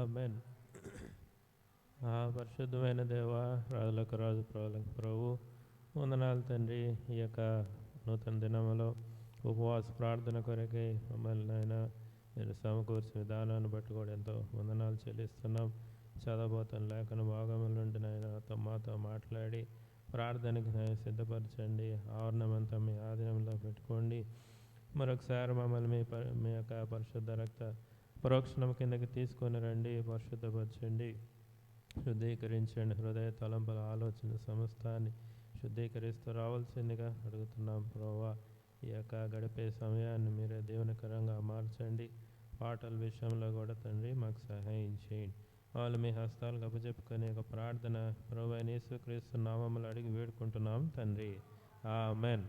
ఆమేన్. పరిశుద్ధమైన దేవ, రాజులకు రాజు, ప్రభులకు ప్రభు, వందనాలు తండ్రి. ఈ యొక్క నూతన దినములో ఉపవాస ప్రార్థన కొరకై మమ్మల్ని ఆయన మీరు సమకూర్చిన విధానాన్ని బట్టి కూడా ఎంతో వందనాలు చెల్లిస్తున్నాం. చదవబోతున్న లేఖన భాగముల నుండి నాయన మాతో మాట్లాడి ప్రార్థనకి సిద్ధపరచండి. ఆవరణమంతా మీ ఆధీనంలో పెట్టుకోండి. మరొకసారి మమ్మల్ని మీ యొక్క పరిశుద్ధ రక్త ప్రోక్షణం కిందకి తీసుకొని రండి. పరిశుద్ధపరచండి, శుద్ధీకరించండి. హృదయ తలంపుల ఆలోచన సమస్తాన్ని శుద్ధీకరిస్తూ రావాల్సిందిగా అడుగుతున్నాం ప్రభువా. ఈ యొక్క గడిపే సమయాన్ని మీరే దేవునికరంగా మార్చండి. పాటల విషయంలో కూడా తండ్రి మాకు సహాయం చేయండి. వాళ్ళు మీ హస్తాలకు అప్పచెప్పుకొని ఒక ప్రార్థన ప్రభువైన యేసుక్రీస్తు నామములో అడిగి వేడుకుంటున్నాం తండ్రి, ఆమేన్.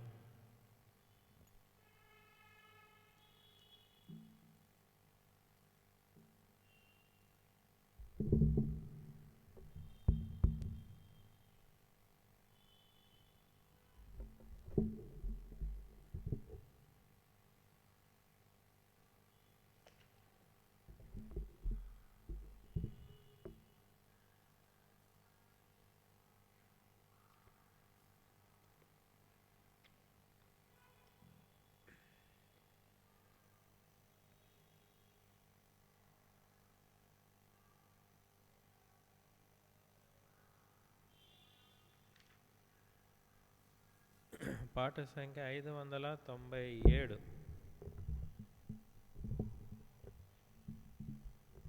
పాట సంఖ్య 597.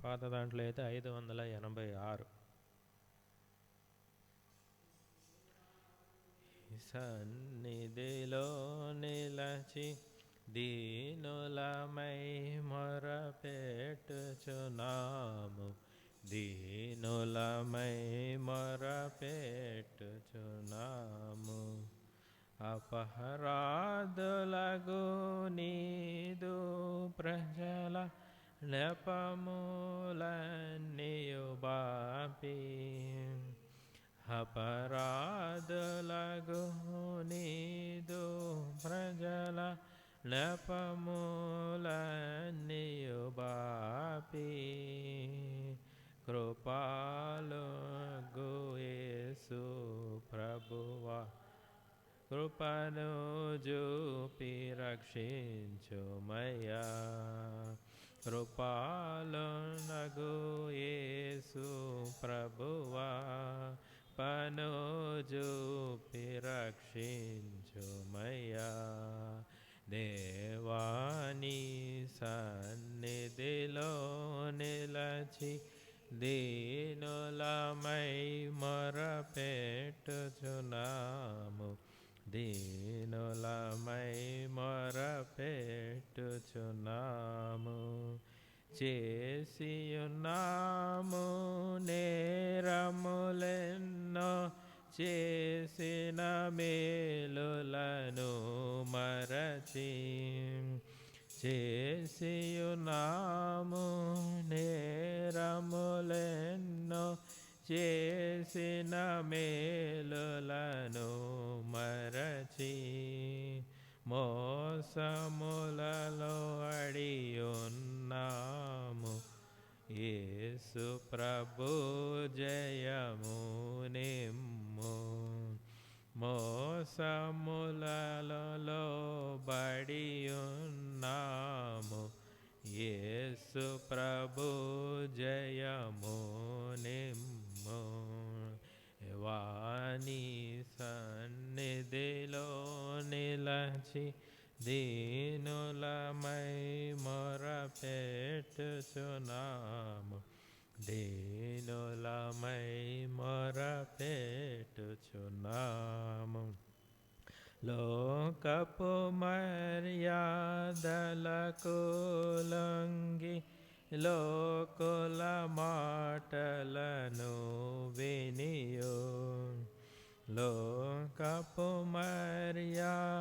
పాత దాంట్లో అయితే 586. సన్నిధిలో నిలచి దీనులమై మొరపెట్టుచున్నాము, దీనులమై మొరపెట్టుచున్నాము. అపరాధులగు నీదు ప్రజల నెపములన్నీయు బాపి, అపరాధులగు నీదు ప్రజల నెపములన్నీయు బాపి, కృపాలుగు యేసు ప్రభువా, కృపను చూపి రక్షించుమయ్యా. కృపాలునగు యేసు ప్రభువా, పను చూపి రక్షించుమయ్యా. దేవాని సన్నిధిలో నిలచి దీనులమై మొరపెట్టుచున్నాము, దీనులమై మొరపెట్టుచున్నాము. చేసియున్నాము నేరములెన్నో, చేసిన మేలులను మరచి, చేసియున్నాము నేరములెన్నో, చేసిన మేలులను మరచి, మోసములలో అడియున్నాము. యేసు ప్రభు జయము నిమ్ము. మోసములలో బడియున్నాము. యేసు ప్రభు జయము నిమ్ము. వాని సన్నిధిలో నిలచి దీనులమై మొరపెట్టుచున్నాము, దీనులమై మొరపెట్టుచున్నాము. లోకపు మర్యాదలకు లొంగి లోకుల మాటలను వినియు, లోకపు మర్యాదలకు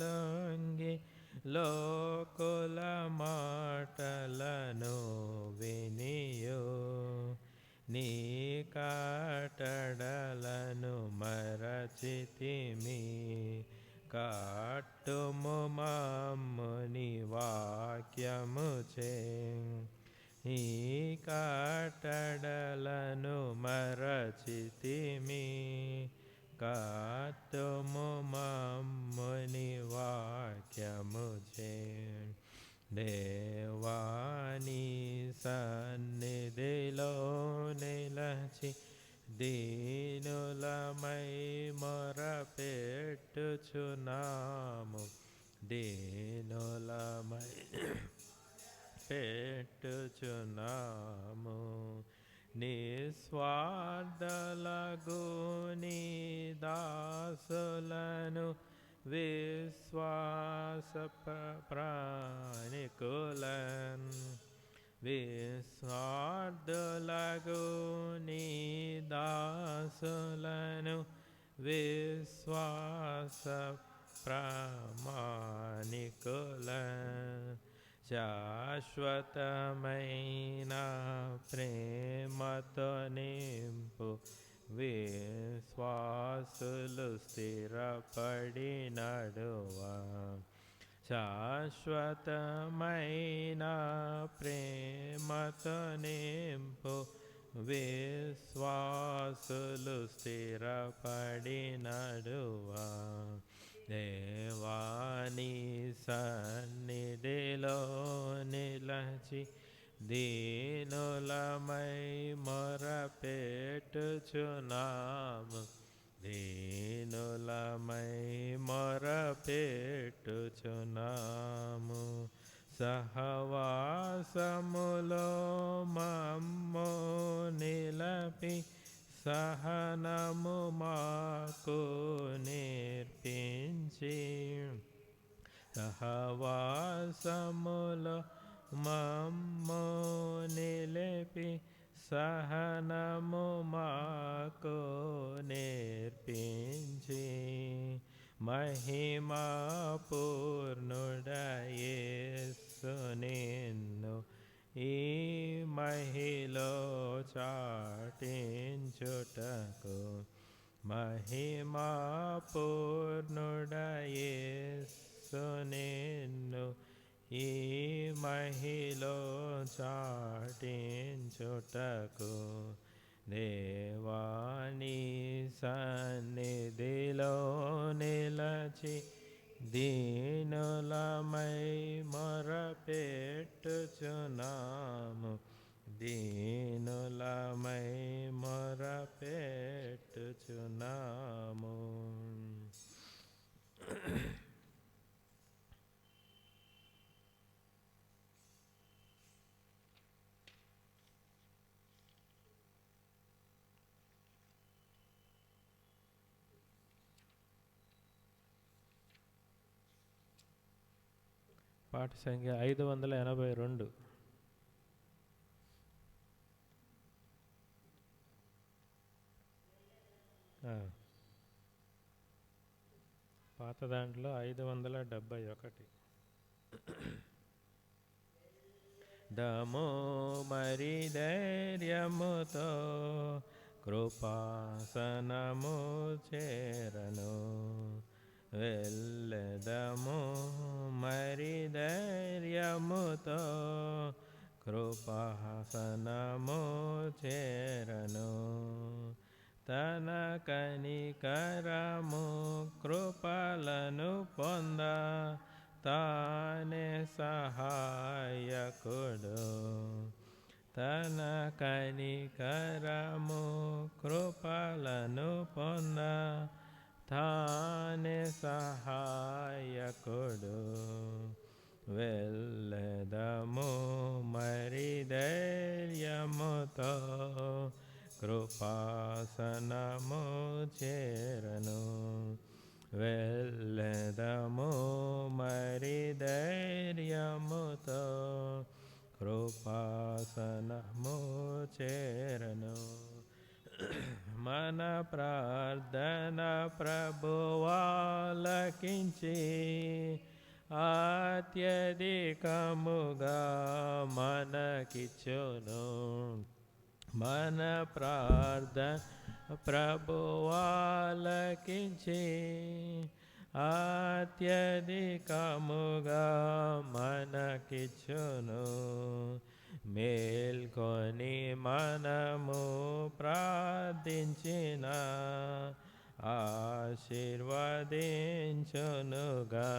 లొంగి లోకుల మాటలను వినియు, నీ కట్టడలను మరచితిమి. కట్టుము మమ్ము నీ వాక్యముచే, ఈ కట్టడలను మరచితిమి, కట్టుము మమ్ముని వాక్యముచే. దేవాని సన్నిధిలో నిలచి దీనులమై మొరపెట్టుచున్నాము, దీనులమై పెట్టుచున్నాము. నిస్వార్థలగు నీ దాసులను విశ్వాస ప్రాణికులన్, విస్వార్థులగు నీ దాసులను విశ్వాస ప్రామాణికులన్, శాశ్వతమైన ప్రేమతో నింపు విశ్వాసులు స్థిరపడి నడువా. శాశ్వతమైన ప్రేమతో నింపు విశ్వాసులు స్థిరపడి నడువా. దేవాని సన్నిధిలో నిలచి దీనులమై మొరపెట్టుచున్నాము, దీనులమై మొరపెట్టుచున్నాము. సహవాసములో మమ్ము నిలపి సహనము మాకు నేర్పించి, సహవాసములో మమ్ము నిలిపి సహనము మాకు నేర్పించి, మహిమా పూర్ణుడ యేసు నిన్ను ఈ మహిలో చాటించుటకు, మహిమా పూర్ణుడ యేసు నిన్ను ఈ మహిలో చాటించుటకు, దేవాని సన్నిధిలో నిలచి దీనులమై మొరపెట్టుచున్నాము, దీనులమై మొరపెట్టుచున్నాము. పాట సంఖ్య 582. పాత దాంట్లో 571. దమో మరి ధైర్యముతో కృపాసనము చేరను, వెళ్ళెదము మరి ధైర్యముతో కృపాసనము చేరను. తన కనికరము కృపలను పొంద తానే సహాయకుడు, తన కనికరము కృపలను పొంద తానే సహాయకుడు. వెళ్ళెదము మరి ధైర్యముతో కృపాసనము చేరను, వెళ్ళెదము మరి ధైర్యముతో కృపాసనము చేరను. మన ప్రార్థన ప్రభువాలకించి అత్యధికముగా మనకిచ్చును, మన ప్రార్థన ప్రభువాలకించి అత్యధికముగా మనకిచ్చును. మేల్కొని మనము ప్రార్థించిన ఆశీర్వదించునుగా.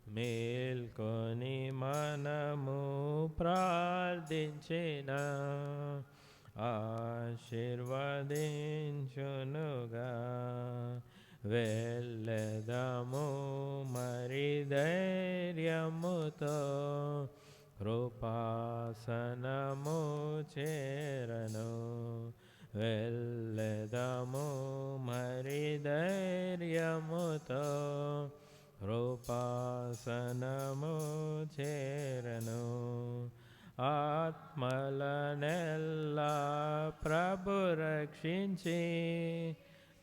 మేల్కొని మనము ప్రార్థించిన ఆశీర్వదించునుగా. వెళ్ళెదము మరి ధైర్యముతో కృపాసనము చేరను. వెళ్ళెదము మరి ధైర్యముతో కృపాసనము చేరను. ఆత్మలనెల్లా ప్రభు రక్షించి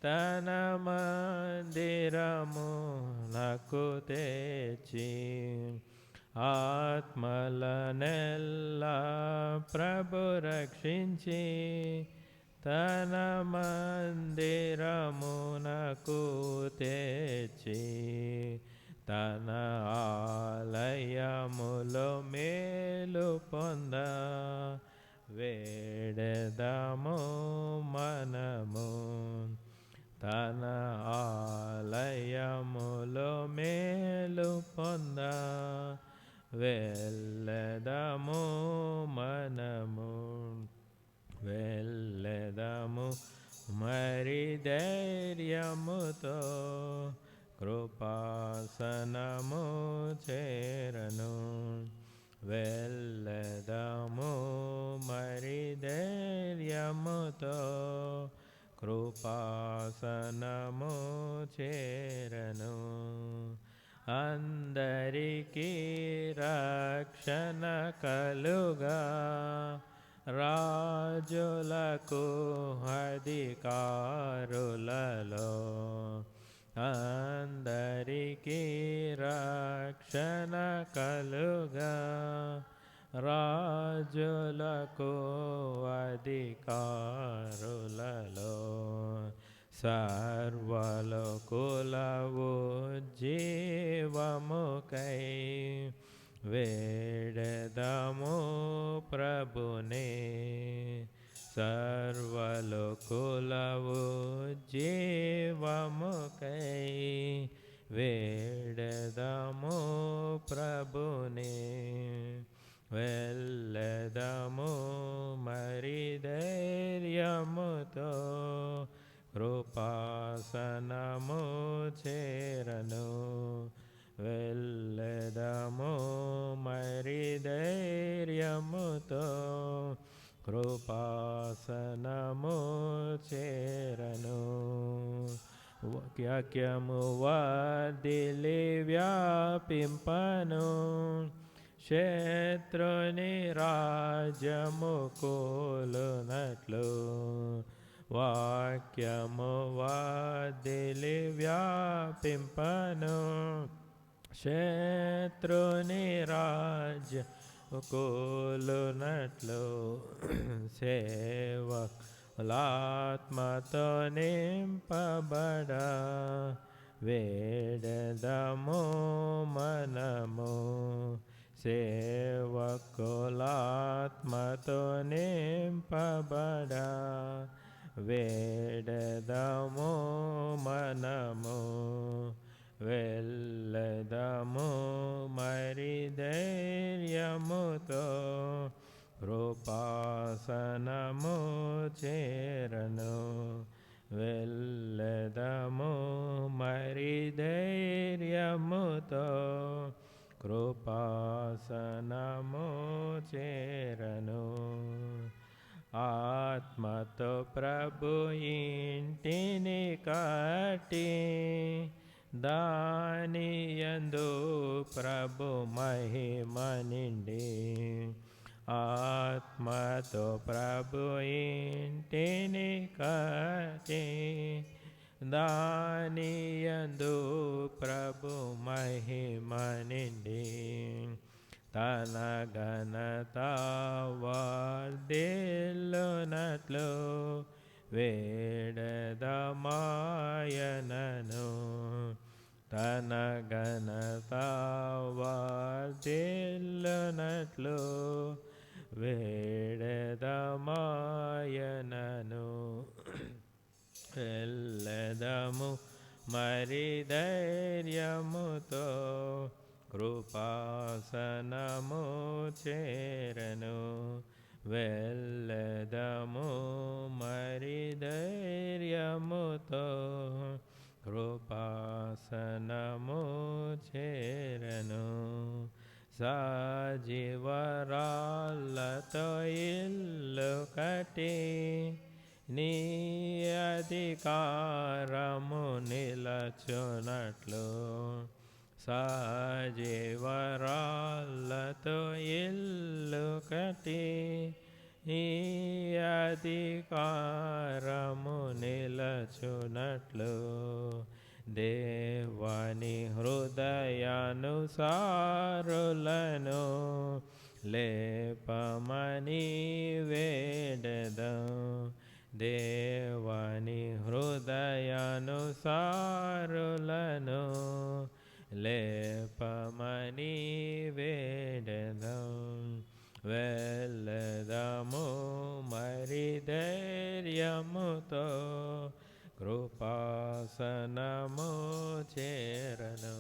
తన మందిరమునకు తెచ్చి, ఆత్మలనెల్లా ప్రభు రక్షించి తన మందిరమునకు తెచ్చి, తన ఆలయములో మేలు పొంద వేడెదము మనము. తన ఆలయములో మేలు పొంద వెళ్ళెదము మనము. వెళ్ళెదము మరి ధైర్యముతో కృపాసనము చేరను. వెళ్ళెదము మరి ధైర్యముతో కృపాసనము చేరను. అందరికీ రక్షణ కలుగా, రాజులకు అధికారులలో అందరికీ రక్షణ కలుగా, రాజులకు అధికారులలో సర్వలోకులవు జీవముకై వేడెదము ప్రభునే. సర్వలోకులవు జీవముకై వేడెదము ప్రభునే. వెళ్ళెదము మరి ధైర్యముతో కృపాసనము చేరను. వెళ్ళెదము మరి ధైర్యముతో కృపాసనము చేరను. వాక్యము వర్ధిల్లి వ్యాపింపను, శత్రుని రాజ్యము కూలునట్లు. వాక్యము వర్ధిల్లి వ్యాపింపను, శత్రుని రాజ్యము కూలునట్లు. సేవకులాత్మతో నింపబడ వేడెదము మనము. సేవకులాత్మతో నింపబడ వేడెదము మనము. వెళ్ళెదము మరి ధైర్యముతో కృపాసనము చేరను. వెళ్ళెదము మరి ధైర్యముతో కృపాసనము చేరను. ఆత్మతో ప్రభు ఇంటిని కట్టి, దానియందు ప్రభు మహిమ నిండి. ఆత్మతో ప్రభు ఇంటిని కట్టి, దానియందు ప్రభు మహిమ నిండి. తన ఘనత వర్ధిల్లునట్లు వేడెదమాయనను. తన ఘనత వర్ధిల్లునట్లు వేడెదమాయనను వెళ్ళెదము మరి ధైర్యముతో కృపాసనము చేరను. వెళ్ళెదము మరి ధైర్యముతో కృపాసనము చేరను. సజీవరాళ్ళతో ఇల్లు కట్టి నీ అధికారము నిలచునట్లు సజీవరాళ్ళతో ఇల్లు కట్టి నీ అధికారము నిలచునట్లు దేవాని హృదయానుసారులను లేపమని వేడెదం. దేవాని హృదయానుసారులను లేపమని వేడెదం. వెళ్ళెదము మరి ధైర్యముతో కృపాసనము చేరను.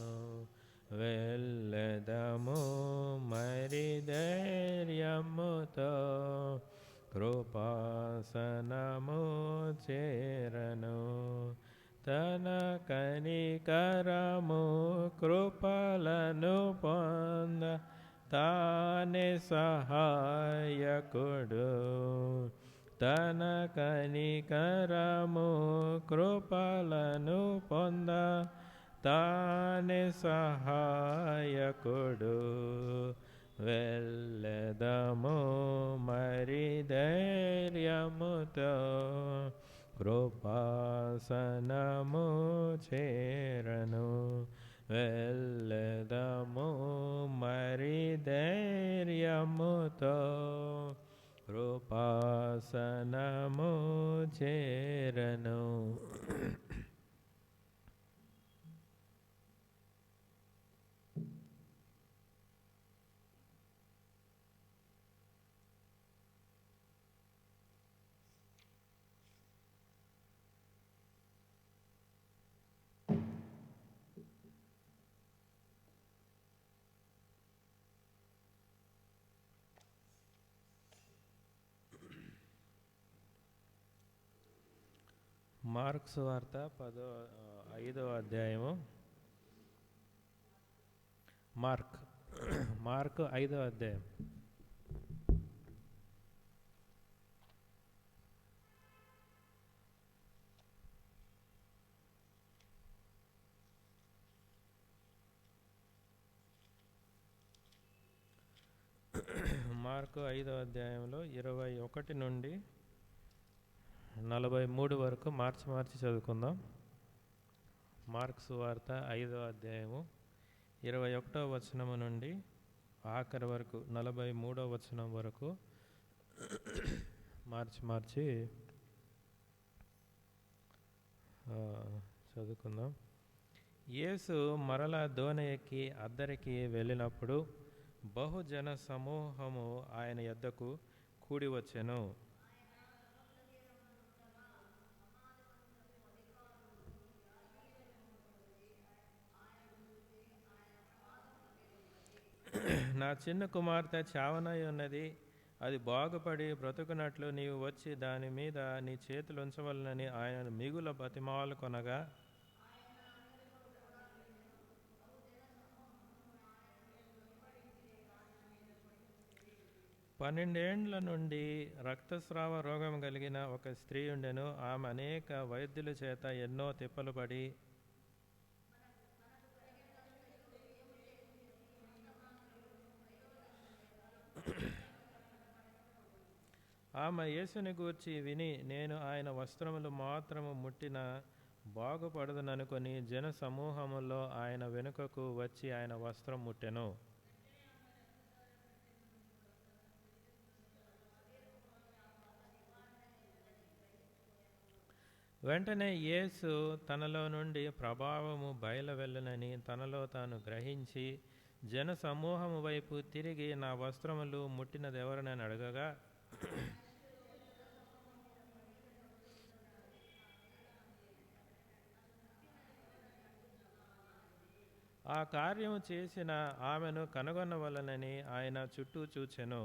వెళ్ళెదము మరి ధైర్యముతో కృపాసనము చేరను. తన కనికరము కృపలను పొంద తానే సహాయకుడు. తన కనికరము కృపలను పొంద తానే సహాయకుడు. వెళ్ళెదము మరి ధైర్యముతో కృపాసనము చేరను. వెళ్ళెదము మరి ధైర్యముతో కృపాసనము చేరను. మార్కు సువార్త 5వ అధ్యాయము. మార్కు 5వ అధ్యాయం. మార్కు 5వ అధ్యాయంలో 21 నుండి 43 వరకు మార్చి చదువుకుందాం. మార్కు సువార్త 5వ అధ్యాయము 21వ వచనము నుండి ఆఖరి వరకు 43వ వచనం వరకు మార్చి చదువుకుందాం. యేసు మరలా దోణి ఎక్కి అద్దరికి వెళ్ళినప్పుడు బహుజన సమూహము ఆయన యొద్దకు కూడి వచ్చెను. నా చిన్న కుమార్తె చావనై ఉన్నది, అది బాగుపడి బ్రతుకున్నట్లు నీవు వచ్చి దాని మీద నీ చేతులు ఉంచవలనని ఆయన మిగుల బతిమాలు కొనగా, పన్నెండేండ్ల నుండి రక్తస్రావ రోగం కలిగిన ఒక స్త్రీ ఉండెను. ఆమె అనేక వైద్యుల చేత ఎన్నో తిప్పలు పడి ఆమె యేసుని గూర్చి విని, నేను ఆయన వస్త్రములు మాత్రము ముట్టిన బాగుపడదననుకొని జన సమూహములో ఆయన వెనుకకు వచ్చి ఆయన వస్త్రం ముట్టెను. వెంటనే యేసు తనలో నుండి ప్రభావము బయలువెళ్ళనని తనలో తాను గ్రహించి జన సమూహము వైపు తిరిగి నా వస్త్రములు ముట్టినదెవరనని అడగగా, ఆ కార్యము చేసిన ఆమెను కనుగొనవలనని ఆయన చుట్టూ చూచెను.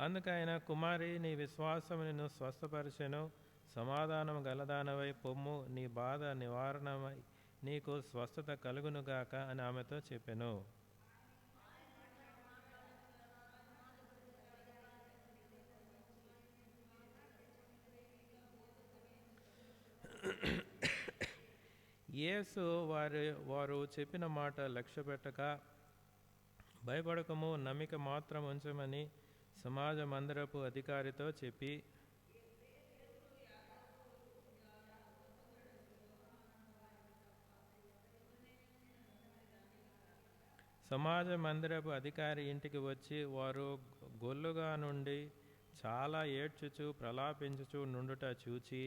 అందుకైన, కుమారి, నీ విశ్వాసము నిన్ను స్వస్థపరిచెను, సమాధానము గలదానవై పొమ్ము, నీ బాధ నివారణమై నీకు స్వస్థత కలుగునుగాక అని ఆమెతో చెప్పెను. యేసు వారు చెప్పిన మాట లక్ష్యపెట్టక, భయపడకము, నమ్మిక మాత్రం ఉంచమని సమాజ మందిరపు అధికారితో చెప్పి, సమాజ మందిరపు అధికారి ఇంటికి వచ్చి వారు గొల్లుగా నుండి చాలా ఏడ్చుచు ప్రలాపించుచు నుండుట చూచి,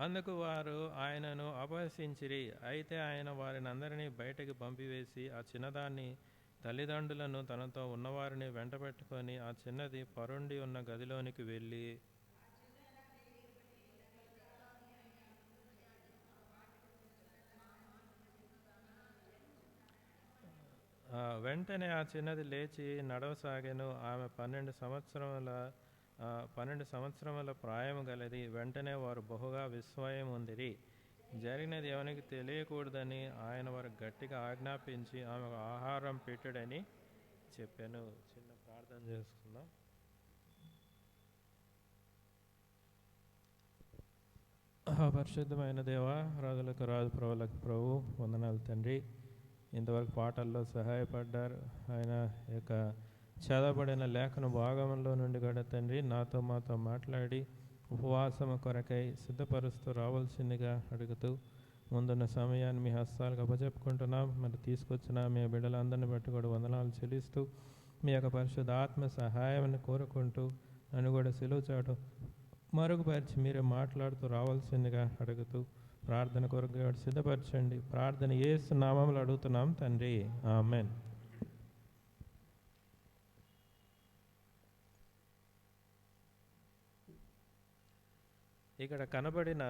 అందుకు వారు ఆయనను అపహసించిరి. అయితే ఆయన వారిని అందరినీ బయటకు పంపివేసి ఆ చిన్నదాన్ని తల్లిదండ్రులను తనతో ఉన్నవారిని వెంటబెట్టుకొని ఆ చిన్నది పరుండి ఉన్న గదిలోనికి వెళ్ళి, వెంటనే ఆ చిన్నది లేచి నడవసాగెను. ఆమె 12 సంవత్సరముల ప్రాయము గలది. వెంటనే వారు బహుగా విస్మయం ఉందిరి. జరిగినది ఎవరికి తెలియకూడదని ఆయన వారు గట్టిగా ఆజ్ఞాపించి ఆమెకు ఆహారం పెట్టుడని చెప్పాను. చిన్న ప్రార్థన చేసుకుందాం. పరిశుద్ధమైన దేవ, రాజులకు రాజు, ప్రభువులకు ప్రభు, వందనాలు తండ్రి. ఇంతవరకు పాటల్లో సహాయపడ్డారు. ఆయన యొక్క చదవబడిన లేఖన భాగంలో నుండి కూడా తండ్రి నాతో మాతో మాట్లాడి ఉపవాసము కొరకై సిద్ధపరుస్తూ రావాల్సిందిగా అడుగుతూ, ముందున్న సమయాన్ని మీ హస్తాలకు అప్పచెప్పుకుంటున్నాం. మరి తీసుకొచ్చిన మీ బిడ్డలందరిని బట్టి కూడా వందనాలు చెల్లిస్తూ, మీ యొక్క పరిశుద్ధ ఆత్మ సహాయాన్ని కోరుకుంటూ నన్ను కూడా సిలువ చాటు మరుగుపరిచి మీరే మాట్లాడుతూ రావాల్సిందిగా అడుగుతూ, ప్రార్థన కొరకు సిద్ధపరచండి. ప్రార్థన యేసు నామములో అడుగుతున్నాం తండ్రి, ఆమెన్. ఇక్కడ కనబడిన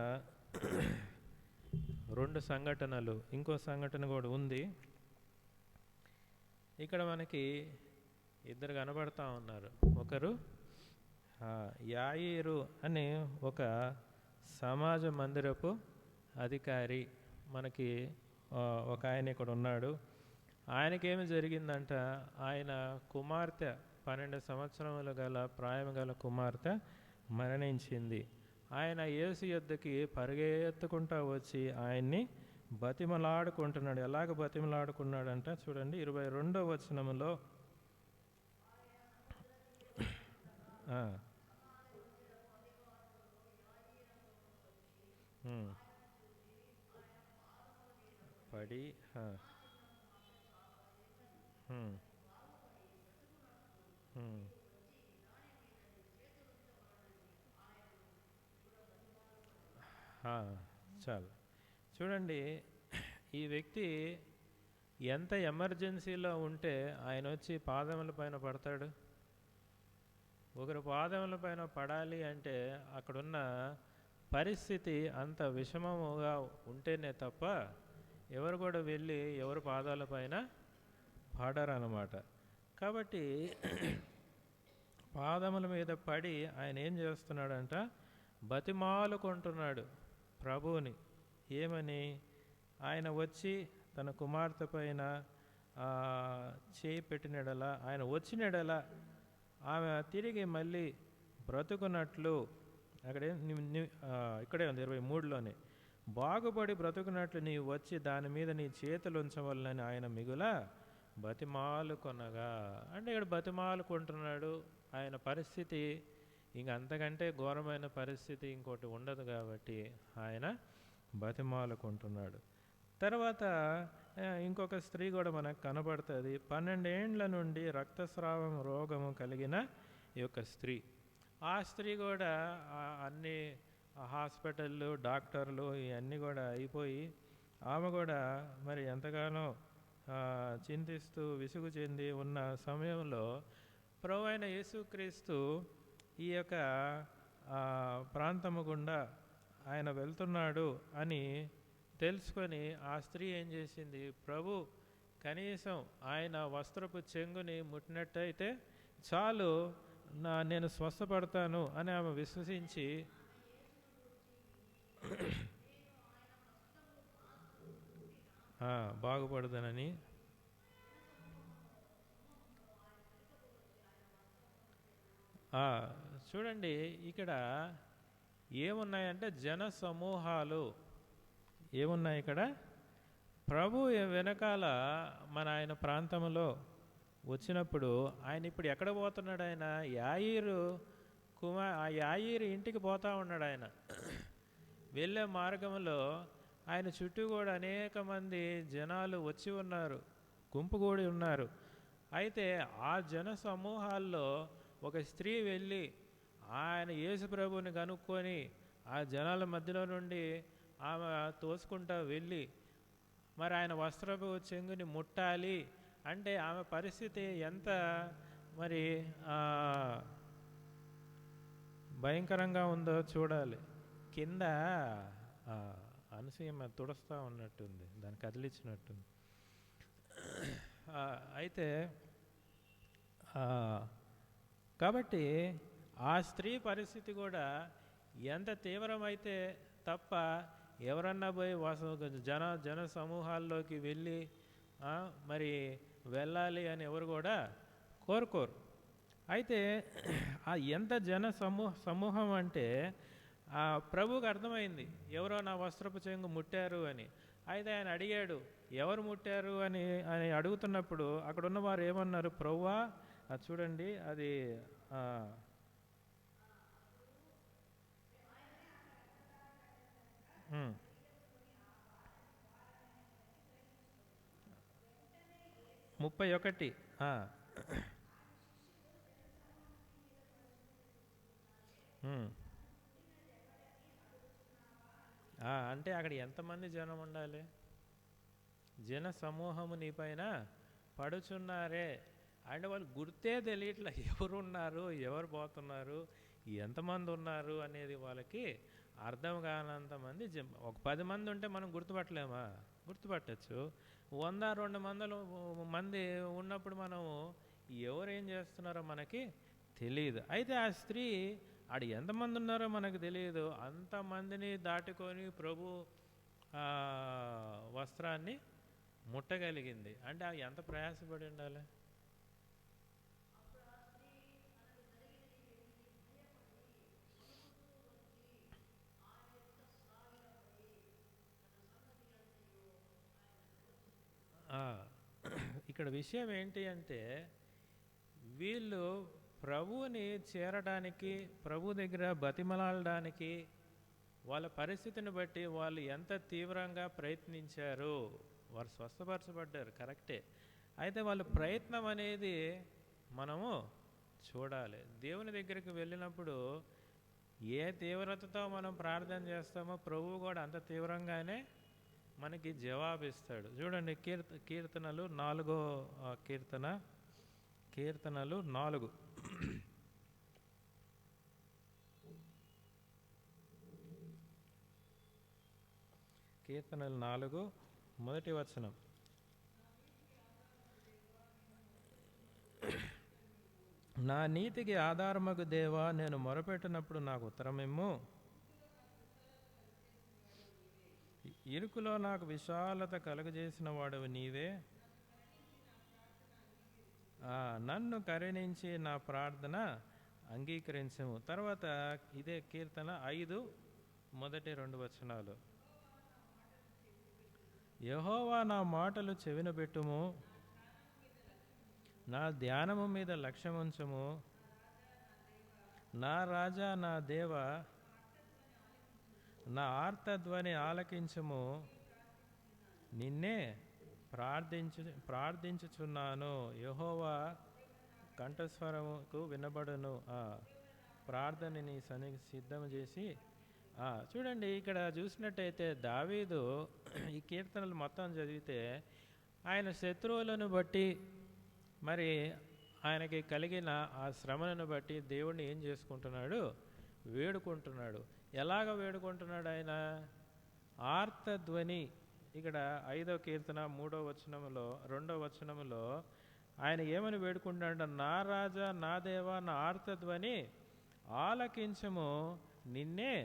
2 సంఘటనలు, ఇంకో సంఘటన కూడా ఉంది. ఇక్కడ మనకి 2 కనబడతా ఉన్నారు. ఒకరు యాయీరు అనే ఒక సమాజ మందిరపు అధికారి, మనకి ఒక ఆయన ఇక్కడ ఉన్నాడు. ఆయనకేమి జరిగిందంట, ఆయన కుమార్తె 12 సంవత్సరములు గల ప్రాయం గల కుమార్తె మరణించింది. ఆయన యేసు యొద్దకి పరిగెత్తుకుంటూ వచ్చి ఆయన్ని బతిమలాడుకుంటున్నాడు. ఎలాగ బతిమలాడుకున్నాడంట చూడండి, 22వ వచనములో, పడి చాలు చూడండి, ఈ వ్యక్తి ఎంత ఎమర్జెన్సీలో ఉంటే ఆయన వచ్చి పాదముల పైన పడతాడు. ఒకరు పాదముల పైన పడాలి అంటే అక్కడున్న పరిస్థితి అంత విషమముగా ఉంటేనే తప్ప ఎవరు కూడా వెళ్ళి ఎవరు పాదాల పైన పడరన్నమాట. కాబట్టి పాదముల మీద పడి ఆయన ఏం చేస్తున్నాడంట, బతిమాలుకుంటున్నాడు ప్రభువుని. ఏమని? ఆయన వచ్చి తన కుమార్తె పైన చేయి పెట్టినడలా, ఆయన వచ్చినడలా ఆమె తిరిగి మళ్ళీ బ్రతుకున్నట్లు, ఇక్కడే ఉంది 23లోనే, బాగుపడి బ్రతుకున్నట్లు నీవు వచ్చి దాని మీద నీ చేతులు ఉంచవలనని ఆయన మిగుల బతిమాలుకొనగా. అంటే ఇక్కడ బతిమాలుకుంటున్నాడు. ఆయన పరిస్థితి ఇంక అంతకంటే ఘోరమైన పరిస్థితి ఇంకోటి ఉండదు కాబట్టి ఆయన బతిమాలుకుంటున్నాడు. తర్వాత ఇంకొక స్త్రీ కూడా మనకు కనబడుతుంది. 12 ఏండ్ల నుండి రక్తస్రావం రోగము కలిగిన ఈ యొక్క స్త్రీ. ఆ స్త్రీ కూడా అన్ని హాస్పిటళ్ళు, డాక్టర్లు ఇవన్నీ కూడా అయిపోయి ఆమె కూడా మరి ఎంతగానో చింతిస్తూ విసుగు చెంది ఉన్న సమయంలో ప్రభువైన యేసుక్రీస్తు ఈ యొక్క ప్రాంతము గుండా ఆయన వెళ్తున్నాడు అని తెలుసుకొని ఆ స్త్రీ ఏం చేసింది, ప్రభు కనీసం ఆయన వస్త్రపు చెంగుని ముట్టినట్టయితే చాలు, నేను స్వస్థపడతాను అని ఆమె విశ్వసించి బాగుపడతానని. చూడండి ఇక్కడ ఏమున్నాయంటే జన సమూహాలు ఏమున్నాయి ఇక్కడ. ప్రభు వెనకాల మన ఆయన ప్రాంతంలో వచ్చినప్పుడు ఆయన ఇప్పుడు ఎక్కడ పోతున్నాడు, ఆయన యాయీరు ఆ యాయీరు ఇంటికి పోతా ఉన్నాడు. ఆయన వెళ్ళే మార్గంలో ఆయన చుట్టూ కూడా అనేక మంది జనాలు వచ్చి ఉన్నారు, గుంపు కూడి ఉన్నారు. అయితే ఆ జన సమూహాల్లో ఒక స్త్రీ వెళ్ళి ఆయన యేసు ప్రభువుని కనుక్కొని ఆ జనాల మధ్యలో నుండి ఆమె తోసుకుంటా వెళ్ళి మరి ఆయన వస్త్రపు చెంగుని ముట్టాలి అంటే ఆమె పరిస్థితి ఎంత మరి భయంకరంగా ఉందో చూడాలి. కింద అనసూయమ్మ తుడుస్తూ ఉన్నట్టుంది, దాన్ని కదిలించినట్టుంది. అయితే కాబట్టి ఆ స్త్రీ పరిస్థితి కూడా ఎంత తీవ్రమైతే తప్ప ఎవరన్నా పోయి జన సమూహాల్లోకి వెళ్ళి మరి వెళ్ళాలి అని ఎవరు కూడా కోరుకోరు. అయితే ఎంత జన సమూహం అంటే ప్రభువుకి అర్థమైంది ఎవరో నా వస్త్రపు చెంగు ముట్టారు అని. అయితే ఆయన అడిగాడు ఎవరు ముట్టారు అని అడుగుతున్నప్పుడు అక్కడ ఉన్నవారు ఏమన్నారు, ప్రభువా చూడండి అది 31. అంటే అక్కడ ఎంతమంది జనం ఉండాలి, జన సమూహము నీ పైన పడుచున్నారే అంటే వాళ్ళు గుర్తే తెలియట్లా ఎవరున్నారు, ఎవరు పోతున్నారు, ఎంతమంది ఉన్నారు అనేది వాళ్ళకి అర్థం కానంతమంది. ఒక 10 మంది ఉంటే మనం గుర్తుపట్టలేమా, గుర్తుపట్టచ్చు. 100-200 మంది ఉన్నప్పుడు మనము ఎవరేం చేస్తున్నారో మనకి తెలియదు. అయితే ఆ స్త్రీ ఆడ ఎంతమంది ఉన్నారో మనకు తెలియదు, అంతమందిని దాటుకొని ప్రభు వస్త్రాన్ని ముట్టగలిగింది. అంటే అవి ఎంత ప్రయాసపడి ఉండాలి. ఇక్కడ విషయం ఏంటి అంటే వీళ్ళు ప్రభువుని చేరడానికి, ప్రభు దగ్గర బతిమలాడడానికి వాళ్ళ పరిస్థితిని బట్టి వాళ్ళు ఎంత తీవ్రంగా ప్రయత్నించారు. వారు స్వస్థపరచబడ్డారు కరెక్టే, అయితే వాళ్ళ ప్రయత్నం అనేది మనము చూడాలి. దేవుని దగ్గరికి వెళ్ళినప్పుడు ఏ తీవ్రతతో మనం ప్రార్థన చేస్తామో ప్రభువు కూడా అంత తీవ్రంగానే మనకి జవాబిస్తాడు. చూడండి కీర్తనలు 4వ కీర్తనలు 4. కీర్తనలు 4 మొదటి వచనం. నా నీతికి ఆధారమగు దేవా, నేను మొరపెట్టినప్పుడు నాకు ఉత్తరమిమ్ము. ఇరుకులో నాకు విశాలత కలుగజేసిన వాడవు నీవే. నన్ను కరుణించి నా ప్రార్థన అంగీకరించము. తర్వాత ఇదే కీర్తన 5 మొదటి 2 వచనాలు. యెహోవా నా మాటలు చెవిన పెట్టుము, నా ధ్యానము మీద లక్ష్యముంచము. నా రాజా నా దేవ, నా ఆర్తధ్వని ఆలకించము. నిన్నే ప్రార్థించుచున్నాను. యెహోవా కంఠస్వరముకు వినబడును. ప్రార్థన నీ సన్నిధికి సిద్ధం చేసి చూడండి, ఇక్కడ చూసినట్టయితే దావీదు ఈ కీర్తనలు మొత్తం చదివితే ఆయన శత్రువులను బట్టి, మరి ఆయనకి కలిగిన ఆ శ్రమలను బట్టి దేవుణ్ణి ఏం చేసుకుంటున్నాడు? వేడుకుంటున్నాడు. ఎలాగ వేడుకుంటున్నాడు ఆయన? ఆర్తధ్వని. ఇక్కడ 5వ కీర్తన 3వ వచనములో 2వ వచనములో ఆయన ఏమని వేడుకుంటున్నాడు? నా రాజా, నా దేవా, నా ఆర్తధ్వని ఆలకించము, నిన్నే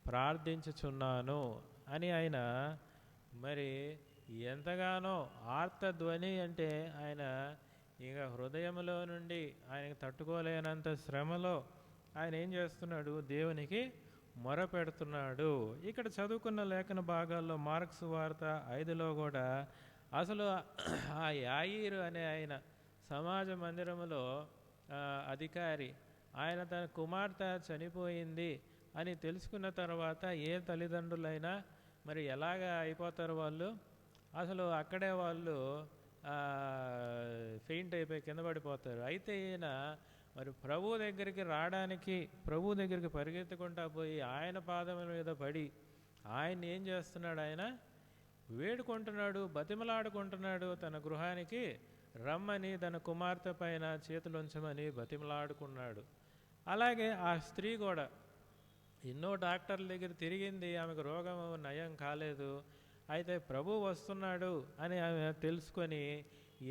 ప్రార్థించుచున్నాను అని ఆయన మరి ఎంతగానో ఆర్తధ్వని అంటే ఆయన ఇక హృదయంలో నుండి ఆయనకు తట్టుకోలేనంత శ్రమలో ఆయన ఏం చేస్తున్నాడు? దేవునికి మొర పెడుతున్నాడు. ఇక్కడ చదువుకున్న లేఖన భాగాల్లో మార్క్స్ వార్త 5లో కూడా అసలు ఆ యాయీరు అనే ఆయన సమాజ మందిరములో అధికారి, ఆయన తన కుమార్తె చనిపోయింది అని తెలుసుకున్న తర్వాత ఏ తల్లిదండ్రులైనా మరి ఎలాగ అయిపోతారు వాళ్ళు? అసలు అక్కడే వాళ్ళు ఫెయింట్ అయిపోయి కింద పడిపోతారు. అయితే ఈయన మరి ప్రభు దగ్గరికి రావడానికి, ప్రభు దగ్గరికి పరిగెత్తుకుంటా పోయి ఆయన పాదముల మీద పడి ఆయన ఏం చేస్తున్నాడు? ఆయన వేడుకుంటున్నాడు, బతిమలాడుకుంటున్నాడు. తన గృహానికి రమ్మని, తన కుమార్తె పైన చేతులుంచమని బతిమలాడుకున్నాడు. అలాగే ఆ స్త్రీ కూడా ఎన్నో డాక్టర్ల దగ్గర తిరిగింది, ఆమెకు రోగం నయం కాలేదు. అయితే ప్రభు వస్తున్నాడు అని ఆమె తెలుసుకొని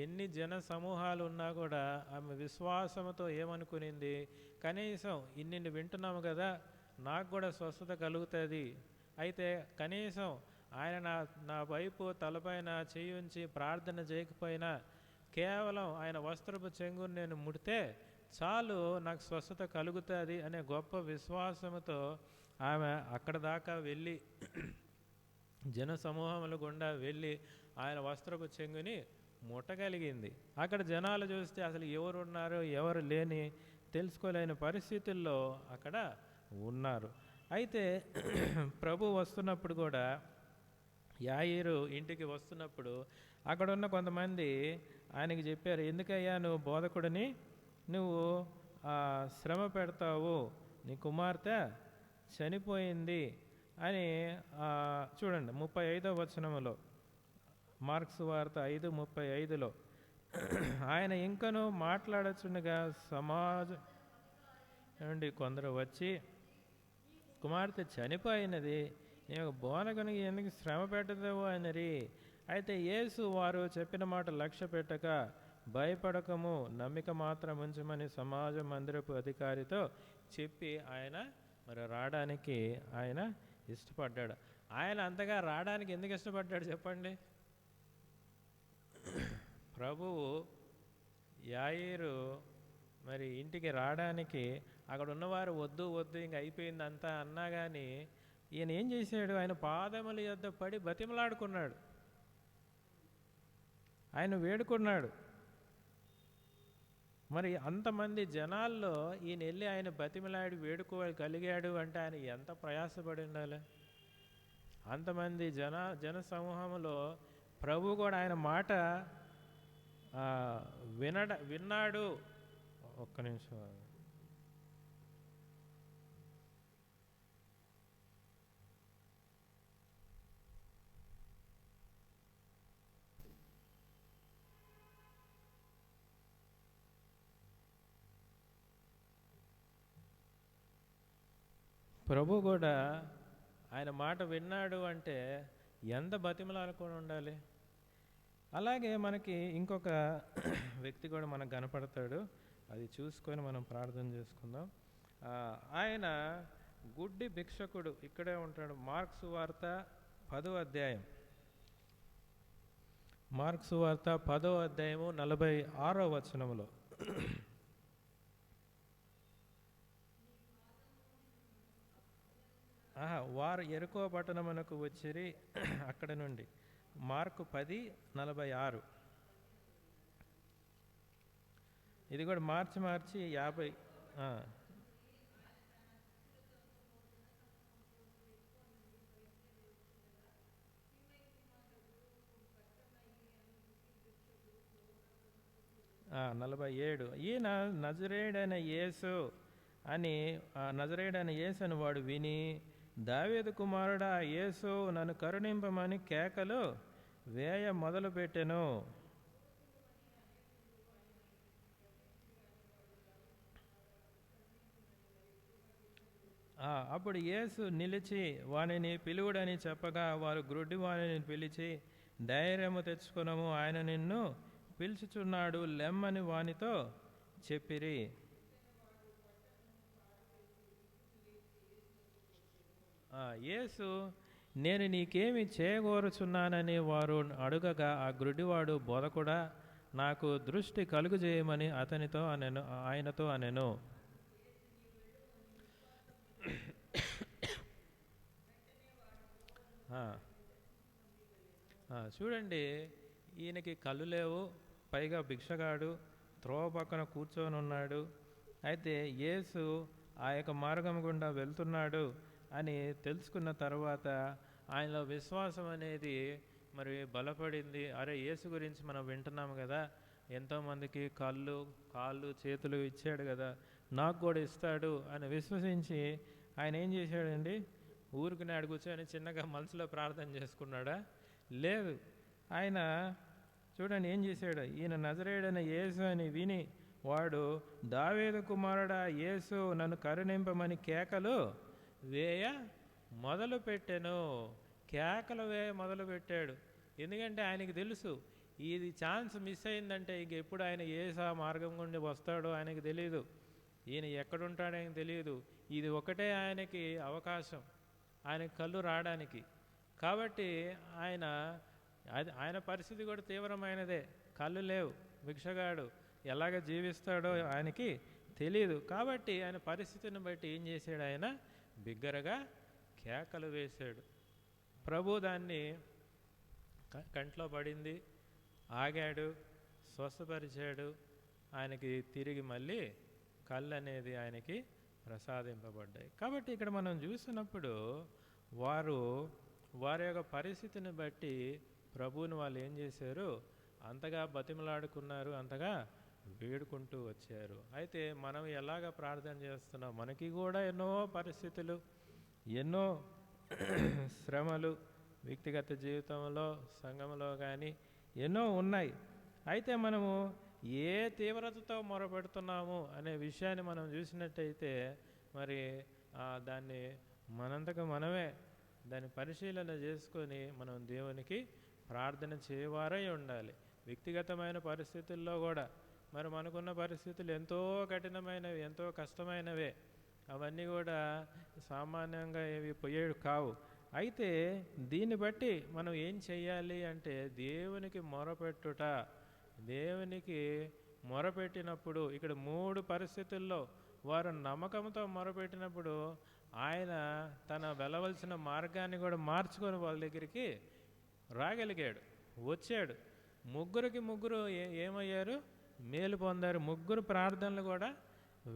ఎన్ని జన సమూహాలు ఉన్నా కూడా ఆమె విశ్వాసంతో ఏమనుకునింది? కనీసం ఇన్ని వింటున్నాము కదా, నాకు కూడా స్వస్థత కలుగుతుంది. అయితే కనీసం ఆయన నా వైపు తలపైన చేయి ఉంచి ప్రార్థన చేయకపోయినా కేవలం ఆయన వస్త్రపు చెంగును నేను ముడితే చాలు, నాకు స్వస్థత కలుగుతుంది అనే గొప్ప విశ్వాసంతో ఆమె అక్కడ దాకా వెళ్ళి జన సమూహముల గుండా వెళ్ళి ఆయన వస్త్రపు చెంగుని ముట్టగలిగింది. అక్కడ జనాలు చూస్తే అసలు ఎవరు ఉన్నారు, ఎవరు లేని తెలుసుకోలేని పరిస్థితుల్లో అక్కడ ఉన్నారు. అయితే ప్రభు వస్తున్నప్పుడు కూడా, యాయీరు ఇంటికి వస్తున్నప్పుడు అక్కడ ఉన్న కొంతమంది ఆయనకి చెప్పారు, ఎందుకయ్యా నువ్వు బోధకుడిని నువ్వు శ్రమ పెడతావు, నీ కుమార్తె చనిపోయింది అని. చూడండి 35వ వచనములో, మార్క్స్ వార్త 5:35లో ఆయన ఇంకనూ మాట్లాడచుండగా సమాజం నుండి కొందరు వచ్చి, కుమార్తె చనిపోయినది, నీవు బోధకునికి ఎందుకు శ్రమ పెట్టదవు అనిరి. అయితే యేసు వారు చెప్పిన మాట లక్ష్య పెట్టక, భయపడకము, నమ్మిక మాత్రం ఉంచమని సమాజ మందిరపు అధికారితో చెప్పి ఆయన మరి రావడానికి ఆయన ఇష్టపడ్డాడు. ఆయన అంతగా రావడానికి ఎందుకు ఇష్టపడ్డాడు చెప్పండి? ప్రభువు యాయీరు మరి ఇంటికి రావడానికి అక్కడ ఉన్నవారు వద్దు వద్దు ఇంక అయిపోయింది అంతా అన్నా కానీ ఈయన ఏం చేశాడు? ఆయన పాదముల యొద్ద పడి బతిమలాడుకున్నాడు, ఆయన వేడుకున్నాడు. మరి అంతమంది జనాల్లో ఈయన వెళ్ళి ఆయన బతిమలాడి వేడుకోగలిగాడు అంటే ఆయన ఎంత ప్రయాసపడి ఉండాలి? అంతమంది జన సమూహంలో ప్రభు కూడా ఆయన మాట విన్నాడు. ఒక్క నిమిషం. ప్రభు కూడా ఆయన మాట విన్నాడు అంటే ఎంత బతిమలాడుకొని ఉండాలి. అలాగే మనకి ఇంకొక వ్యక్తి కూడా మనకు కనపడతాడు, అది చూసుకొని మనం ప్రార్థన చేసుకుందాం. ఆయన గుడ్డి భిక్షకుడు ఇక్కడే ఉంటాడు. మార్క్స్ వార్త 10వ అధ్యాయం, మార్క్స్ వార్త 10వ అధ్యాయము 46వ వచనములో, వారు ఎరుకో పట్టణమునకు వచ్చిరి, అక్కడ నుండి. మార్కు 10:46. ఇది కూడా మార్చి 50. 47. ఈయన నజరేయుడైన యేసు అని నజరేయుడైన యేసు అని వాడు విని, దావీదు కుమారుడా యేసు నన్ను కరుణింపమని కేకలు వేయ మొదలుపెట్టెను. అప్పుడు యేసు నిలిచి వానిని పిలువుడని చెప్పగా వారు గ్రుడ్డి వానిని పిలిచి, ధైర్యము తెచ్చుకొనము, ఆయన నిన్ను పిలుచుచున్నాడు, లెమ్మని వానితో చెప్పిరి. యేసు నేను నీకేమి చేయగోరుచున్నానని వారు అడుగగా ఆ గ్రుడ్డివాడు, బోధకుడా నాకు దృష్టి కలుగు చేయమని ఆయనతో అనెను. చూడండి, ఈయనకి కళ్ళు లేవు, పైగా భిక్షగాడు, త్రోవ పక్కన కూర్చొని ఉన్నాడు. అయితే యేసు ఆ యొక్క మార్గం గుండా వెళ్తున్నాడు అని తెలుసుకున్న తర్వాత ఆయనలో విశ్వాసం అనేది మరి బలపడింది. అరే, యేసు గురించి మనం వింటున్నాము కదా, ఎంతోమందికి కాళ్ళు చేతులు ఇచ్చాడు కదా, నాకు కూడా ఇస్తాడు అని విశ్వసించి ఆయన ఏం చేశాడండి, ఊరికి నాడు కూర్చొని చిన్నగా మనసులో ప్రార్థన చేసుకున్నాడా? లేదు. ఆయన చూడండి ఏం చేశాడు, ఈయన నజరేయుడైన యేసు అని విని వాడు, దావీదు కుమారుడా యేసు నన్ను కరుణింపమని కేకలు వేయ మొదలుపెట్టెను. కేకలు వేయ మొదలుపెట్టాడు. ఎందుకంటే ఆయనకి తెలుసు, ఇది ఛాన్స్ మిస్ అయిందంటే ఇంక ఎప్పుడు ఆయన యేసు ఆ మార్గం గుండి వస్తాడో ఆయనకి తెలియదు, ఈయన ఎక్కడుంటాడో ఆయనకు తెలియదు. ఇది ఒకటే ఆయనకి అవకాశం, ఆయనకి కళ్ళు రావడానికి. కాబట్టి ఆయన పరిస్థితి కూడా తీవ్రమైనదే, కళ్ళు లేవు, భిక్షగాడు, ఎలాగ జీవిస్తాడో ఆయనకి తెలియదు. కాబట్టి ఆయన పరిస్థితిని బట్టి ఏం చేశాడు, ఆయన బిగ్గరగా కేకలు వేశాడు. ప్రభు దాన్ని కంట్లో పడింది, ఆగాడు, స్వస్థపరిచాడు. ఆయనకి తిరిగి మళ్ళీ కళ్ళు అనేది ఆయనకి ప్రసాదింపబడ్డాయి. కాబట్టి ఇక్కడ మనం చూసినప్పుడు వారి యొక్క పరిస్థితిని బట్టి ప్రభువుని వాళ్ళు ఏం చేశారు, అంతగా బతిమలాడుకున్నారు, అంతగా వేడుకుంటూ వచ్చారు. అయితే మనం ఎలాగ ప్రార్థన చేస్తున్నాం, మనకి కూడా ఎన్నో పరిస్థితులు, ఎన్నో శ్రమలు వ్యక్తిగత జీవితంలో, సంఘంలో కానీ ఎన్నో ఉన్నాయి. అయితే మనము ఏ తీవ్రతతో మొరపెడుతున్నాము అనే విషయాన్ని మనం చూసినట్టయితే మరి దాన్ని మనంతకు మనమే దాన్ని పరిశీలన చేసుకొని మనం దేవునికి ప్రార్థన చేయవారై ఉండాలి. వ్యక్తిగతమైన పరిస్థితుల్లో కూడా మరి మనకున్న పరిస్థితులు ఎంతో కఠినమైనవి, ఎంతో కష్టమైనవే. అవన్నీ కూడా సామాన్యంగా ఏవి పోయేవి కావు. అయితే దీన్ని బట్టి మనం ఏం చెయ్యాలి అంటే దేవునికి మొరపెట్టుట. దేవునికి మొరపెట్టినప్పుడు ఇక్కడ 3 పరిస్థితుల్లో వారు నమ్మకంతో మొరపెట్టినప్పుడు ఆయన తన వెళ్ళవలసిన మార్గాన్ని కూడా మార్చుకొని వాళ్ళ దగ్గరికి రాగలిగాడు, వచ్చాడు. ముగ్గురు ఏమయ్యారు, మేలు పొందారు. 3 ప్రార్థనలు కూడా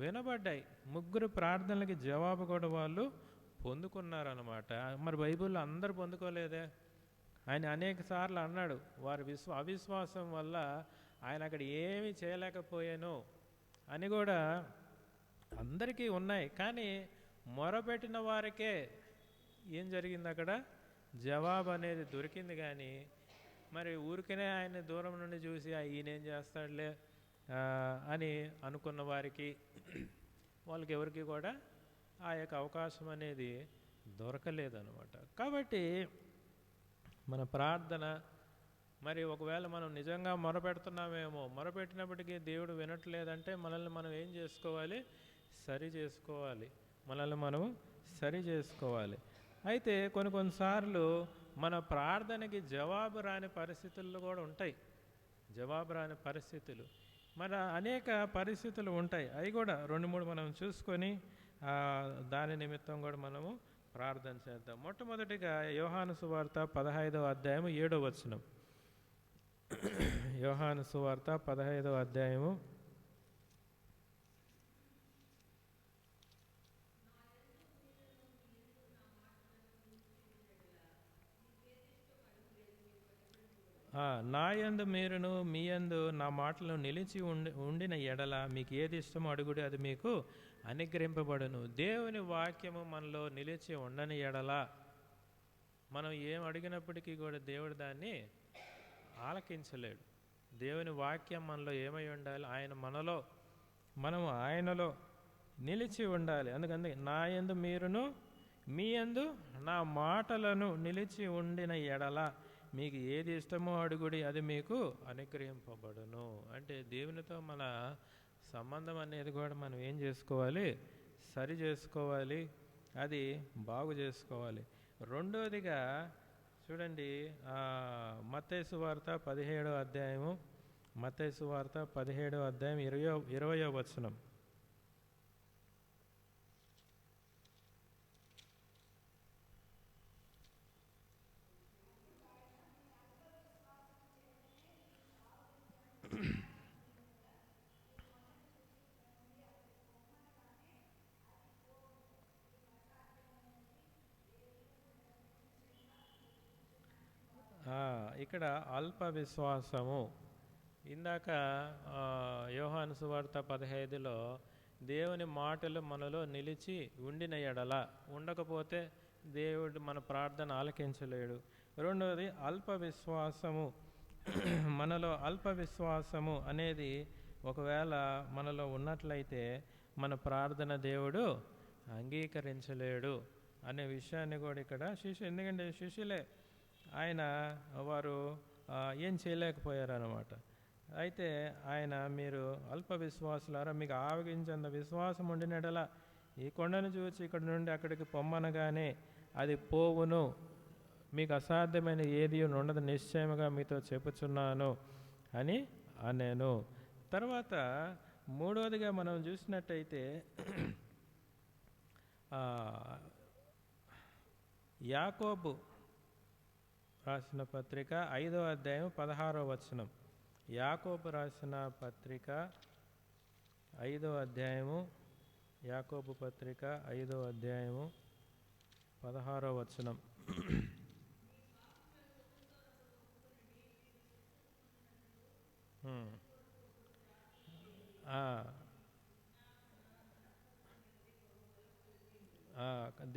వినబడ్డాయి. 3 ప్రార్థనలకి జవాబు కూడా వాళ్ళు పొందుకున్నారన్నమాట. మరి బైబిల్లో అందరూ పొందుకోలేదే. ఆయన అనేక సార్లు అన్నాడు, వారి అవిశ్వాసం వల్ల ఆయన అక్కడ ఏమీ చేయలేకపోయాను అని కూడా అందరికీ ఉన్నాయి. కానీ మొరపెట్టిన వారికే ఏం జరిగింది, అక్కడ జవాబు అనేది దొరికింది. కానీ మరి ఊరికనే ఆయన దూరం నుండి చూసి ఈయనేం చేస్తాడులే అని అనుకున్న వారికి, వాళ్ళకి ఎవరికి కూడా ఆ యొక్క అవకాశం అనేది దొరకలేదన్నమాట. కాబట్టి మన ప్రార్థన మరి ఒకవేళ మనం నిజంగా మొరపెడుతున్నామేమో, మొరపెట్టినప్పటికీ దేవుడు వినట్లేదంటే మనల్ని మనం ఏం చేసుకోవాలి, సరి చేసుకోవాలి, మనల్ని మనం సరి చేసుకోవాలి. అయితే కొన్నిసార్లు మన ప్రార్థనకి జవాబు రాని పరిస్థితులు కూడా ఉంటాయి. జవాబు రాని పరిస్థితులు మన అనేక పరిస్థితులు ఉంటాయి. అవి కూడా 2-3 మనం చూసుకొని దాని నిమిత్తం కూడా మనము ప్రార్థన చేద్దాం. మొట్టమొదటిగా యోహాను సువార్త 15వ అధ్యాయము 7వ వచనం. యోహాను సువార్త 15వ అధ్యాయము 7 నా యందు మీరును మీ యందు నా మాటలు నిలిచి ఉండిన ఎడల మీకు ఏది ఇష్టమో అడుగుడి, అది మీకు అనుగ్రహింపబడును. దేవుని వాక్యము మనలో నిలిచి ఉండని ఎడల మనం ఏం అడిగినప్పటికీ కూడా దేవుడు దాన్ని ఆలకించలేడు. దేవుని వాక్యం మనలో ఏమై ఉండాలి? ఆయన మనలో, మనం ఆయనలో నిలిచి ఉండాలి. అందుకని నా యందు మీరును మీ యందు నా మాటలను నిలిచి ఉండిన ఎడల మీకు ఏది ఇష్టమో అడుగుడి, అది మీకు అనుగ్రహింపబడును. అంటే దేవునితో మన సంబంధం అనేది కూడా మనం ఏం చేసుకోవాలి? సరి చేసుకోవాలి, అది బాగు చేసుకోవాలి. రెండోదిగా చూడండి, మత్తయి సువార్త 17వ అధ్యాయము, మత్తయి సువార్త 17వ అధ్యాయం 20వ వచనం. ఇక్కడ అల్ప విశ్వాసము. ఇందాక యోహాను సువార్త 15లో దేవుని మాటలు మనలో నిలిచి ఉండిన ఎడల, ఉండకపోతే దేవుడు మన ప్రార్థన ఆలకించలేడు. రెండవది అల్ప విశ్వాసము. మనలో అల్ప విశ్వాసము అనేది ఒకవేళ మనలో ఉన్నట్లయితే మన ప్రార్థన దేవుడు అంగీకరించలేడు అనే విషయాన్ని కూడా ఇక్కడ ఎందుకంటే శిష్యులే వారు ఏం చేయలేకపోయారు అన్నమాట. అయితే ఆయన, మీరు అల్ప విశ్వాసులారా, మీకు ఆవగించేంత విశ్వాసం ఉండినడలా ఈ కొండను చూసి ఇక్కడ నుండి అక్కడికి పొమ్మనగానే అది పోవును, మీకు అసాధ్యమైన ఏది ఉండదు, నిశ్చయముగా మీతో చెప్పుచున్నాను అని అనేను. తర్వాత మూడవదిగా మనం చూసినట్టయితే యాకోబు రాసిన పత్రిక 5వ అధ్యాయం 16వ వచనం. యాకోబు రాసిన పత్రిక 5వ అధ్యాయము, యాకోబు పత్రిక 5వ అధ్యాయము 16వ వచనం.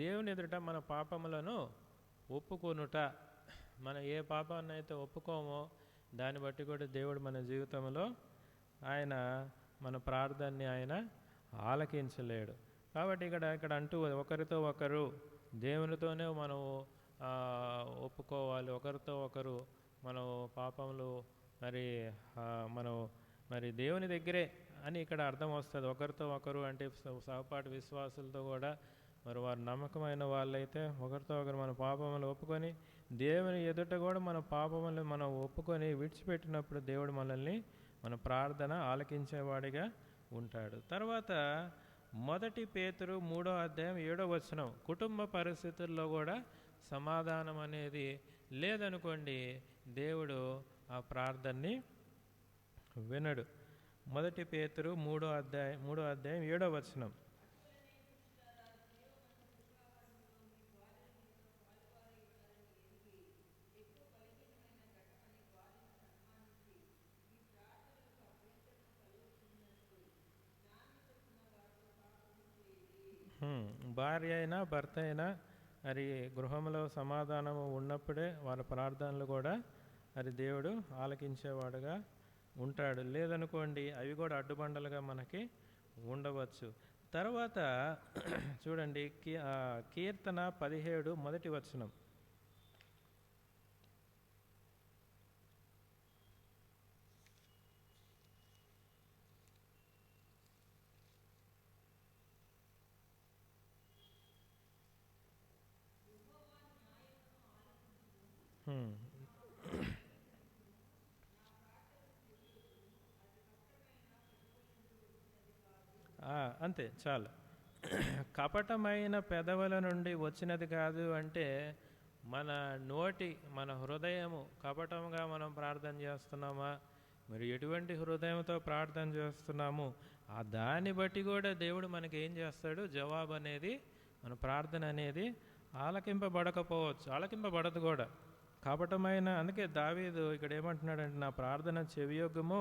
దేవుని ఎదుట మన పాపములను ఒప్పుకొనుట. మనం ఏ పాపాన్ని అయితే ఒప్పుకోమో దాన్ని బట్టి కూడా దేవుడు మన జీవితంలో ఆయన మన ప్రార్థనని ఆయన ఆలకించలేడు. కాబట్టి ఇక్కడ అంటూ ఒకరితో ఒకరు దేవునితోనే మనం ఒప్పుకోవాలి, ఒకరితో ఒకరు మనం పాపములు మరి దేవుని దగ్గరే అని ఇక్కడ అర్థం వస్తుంది. ఒకరితో ఒకరు అంటే సహపాఠి విశ్వాసులతో కూడా మరి వారు నమ్మకమైన వాళ్ళైతే ఒకరితో ఒకరు మన పాపములు ఒప్పుకొని దేవుని ఎదుట కూడా మన పాపములను మనం ఒప్పుకొని విడిచిపెట్టినప్పుడు దేవుడు మనల్ని, మన ప్రార్థన ఆలకించేవాడిగా ఉంటాడు. తర్వాత 1 పేతురు 3వ అధ్యాయం 7వ వచనం. కుటుంబ పరిస్థితుల్లో కూడా సమాధానం అనేది లేదనుకోండి, దేవుడు ఆ ప్రార్థనని వినడు. 1 పేతురు 3వ అధ్యాయం 7వ వచనం. భార్య అయినా భర్త అయినా మరి గృహంలో సమాధానము ఉన్నప్పుడే వాళ్ళ ప్రార్థనలు కూడా మరి దేవుడు ఆలకించేవాడుగా ఉంటాడు. లేదనుకోండి, అవి కూడా అడ్డుబండలుగా మనకి ఉండవచ్చు. తర్వాత చూడండి, కీర్తన 17 మొదటి వచనం. అంతే చాలు. కపటమైన పెదవుల నుండి వచ్చినది కాదు అంటే మన హృదయము కపటంగా మనం ప్రార్థన చేస్తున్నామా, మరి ఎటువంటి హృదయంతో ప్రార్థన చేస్తున్నాము, దాన్ని బట్టి కూడా దేవుడు మనకి ఏం చేస్తాడు, జవాబు అనేది, మన ప్రార్థన అనేది ఆలకింపబడకపోవచ్చు, ఆలకింపబడదు కూడా. కపటమైన, అందుకే దావీదు ఇక్కడ ఏమంటున్నాడంటే, నా ప్రార్థన చెవియొగ్గము,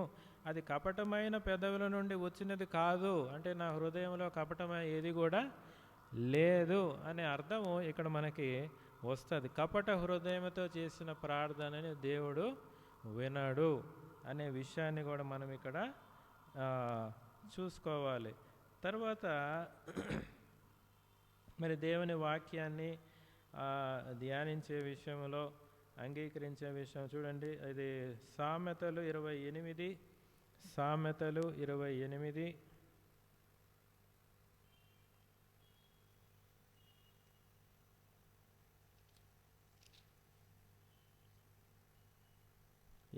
అది కపటమైన పెదవుల నుండి వచ్చినది కాదు, అంటే నా హృదయంలో కపటమైన ఏది కూడా లేదు అనే అర్థము ఇక్కడ మనకి వస్తుంది. కపట హృదయంతో చేసిన ప్రార్థనని దేవుడు వినడు అనే విషయాన్ని కూడా మనం ఇక్కడ చూసుకోవాలి. తర్వాత మరి దేవుని వాక్యాన్ని ధ్యానించే విషయంలో, అంగీకరించే విషయం చూడండి, ఇది సామెతలు 28, సామెతలు 28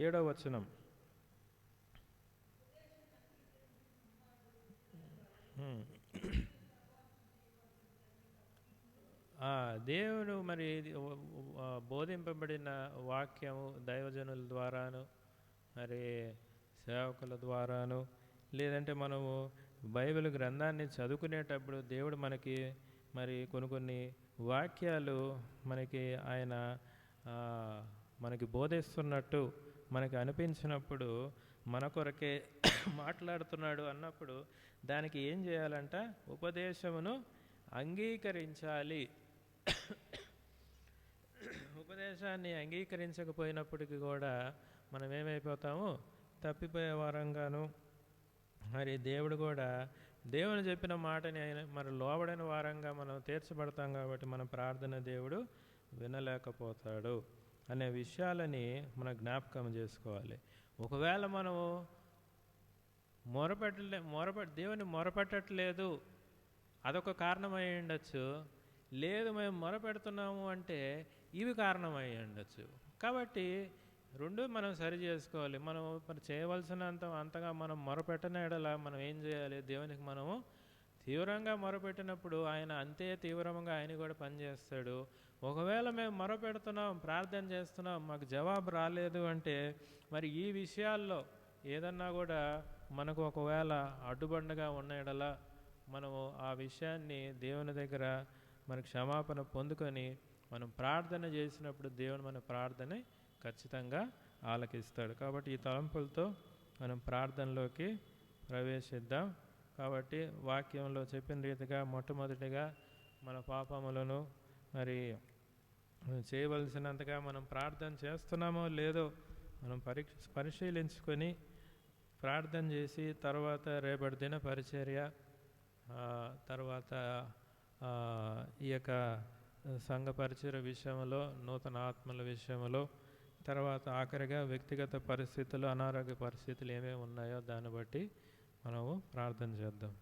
7వ వచనం. దేవుడు మరి బోధింపబడిన వాక్యము దైవజనుల ద్వారాను, మరి సేవకుల ద్వారాను, లేదంటే మనము బైబిల్ గ్రంథాన్ని చదువుకునేటప్పుడు దేవుడు మనకి మరి కొన్ని వాక్యాలు మనకి ఆయన మనకి బోధిస్తున్నట్టు మనకి అనిపించినప్పుడు, మన కొరకే మాట్లాడుతున్నాడు అన్నప్పుడు దానికి ఏం చేయాలంట? ఉపదేశమును అంగీకరించాలి. ఉపదేశాన్ని అంగీకరించకపోయినప్పటికీ కూడా మనం ఏమైపోతాము? తప్పిపోయే వారంగాను. మరి దేవుడు కూడా దేవుని చెప్పిన మాటని మరి లోబడిన వారంగా మనం తీర్చబడతాం కాబట్టి మన ప్రార్థన దేవుడు వినలేకపోతాడు అనే విషయాలని మనం జ్ఞాపకం చేసుకోవాలి. ఒకవేళ మనము దేవుని మొరపెట్టట్లేదు, అదొక కారణమై ఉండొచ్చు. లేదు, మేము మొరపెడుతున్నాము అంటే ఇవి కారణమై ఉండొచ్చు. కాబట్టి రెండు మనం సరి చేసుకోవాలి. మనం మరి అంతగా మనం మొరపెట్టని ఎడల మనం ఏం చేయాలి? దేవునికి మనము తీవ్రంగా మొరపెట్టినప్పుడు ఆయన అంతే తీవ్రంగా ఆయన కూడా పనిచేస్తాడు. ఒకవేళ మేము మొరపెడుతున్నాం, ప్రార్థన చేస్తున్నాం, మాకు జవాబు రాలేదు అంటే మరి ఈ విషయాల్లో ఏదన్నా కూడా మనకు ఒకవేళ అడ్డుబండగా ఉన్న ఎడల మనము ఆ విషయాన్ని దేవుని దగ్గర మన క్షమాపణ పొందుకొని మనం ప్రార్థన చేసినప్పుడు దేవుడు మన ప్రార్థన ఖచ్చితంగా ఆలకిస్తాడు. కాబట్టి ఈ తలంపులతో మనం ప్రార్థనలోకి ప్రవేశిద్దాం. కాబట్టి వాక్యంలో చెప్పిన రీతిగా మొట్టమొదటిగా మన పాపములను మరి చేయవలసినంతగా మనం ప్రార్థన చేస్తున్నామో లేదో మనం పరిశీలించుకొని ప్రార్థన చేసి తర్వాత రేపటి దిన పరిచర్య, తర్వాత ఈ యొక్క సంఘ పరిచర్య విషయంలో, నూతన ఆత్మల విషయంలో, తర్వాత ఆఖరిగా వ్యక్తిగత పరిస్థితులు, అనారోగ్య పరిస్థితులు ఏమేమి ఉన్నాయో దాన్ని బట్టి మనము ప్రార్థన చేద్దాం.